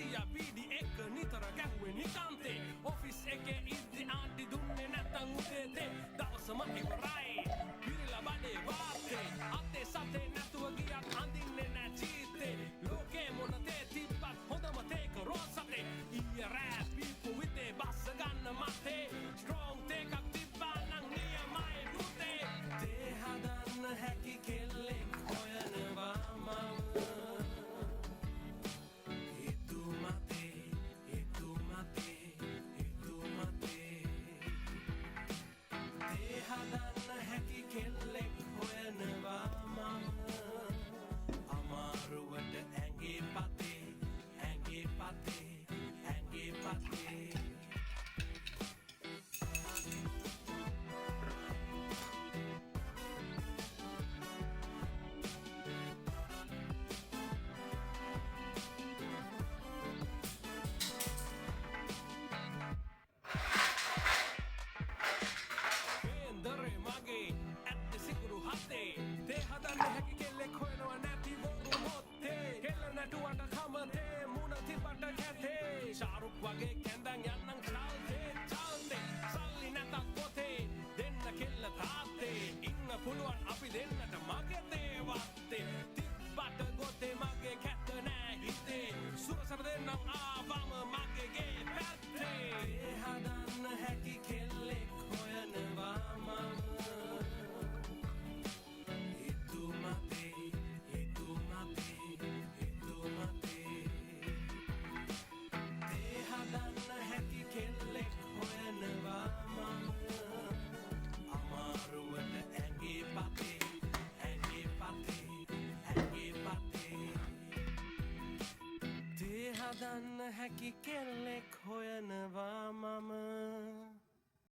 Asia BD එක නිතර ගැහුවේ නිකාන්තේ office එකේ ඉද්දි ආන්ටි දුන්නේ නැත්තම් උදේට දවසම ඉවරයි පිරিলা බඩේ වාතේ අතේ සතේ නැතුව ගියත් අඳින්නේ නැ ජීතේ ලෝකේ මොන දේ තිබ්බත් හොඳම තේක රෝසතේ ඊය රැප් people with their බස්ස ගන්න මතේ strong තේකක් තිබ්බා නම් නියමයි පුතේ තේ හදන්න හැකි කෙල්ලෙක් හොයනවා මම හදන්න හැකි කෙල්ලෙක් හොයනවා මම අමාරුවට ඇඟේ පතේ ඇඟේ පතේ ඇඟේ පතේ තේ හදන්න හැකි කෙල්ලෙක් හොයනවා නැති බොරු මොත්තේ කෙල්ල නැටුවට කමතේ මුණ තිබට කැතේ ශාරුක් වගේ කැඳන් යන්නම් චල්තේ සල්ලි නැතත් පොතේ දෙන්න කෙල්ල තාත්තේ ඉන්න පුළුවන් අපි දෙන්නට මගේ දේවත්තේ තිබ්බට ගොතේ මගේ කැත නෑ හිතේ සුරසර දෙන්නම් ආවම මගේ ගේ පැත්තේ තේ හදන්න හැකි කෙල්ලෙක් හොයනවා මම හදන්න හැකි කෙල්ලෙක් හොයනවා මම අමාරුවට ඇඟේ පතේ ඇඟේ පතේ ඇඟේ පතේ තේ හදන්න හැකි කෙල්ලෙක්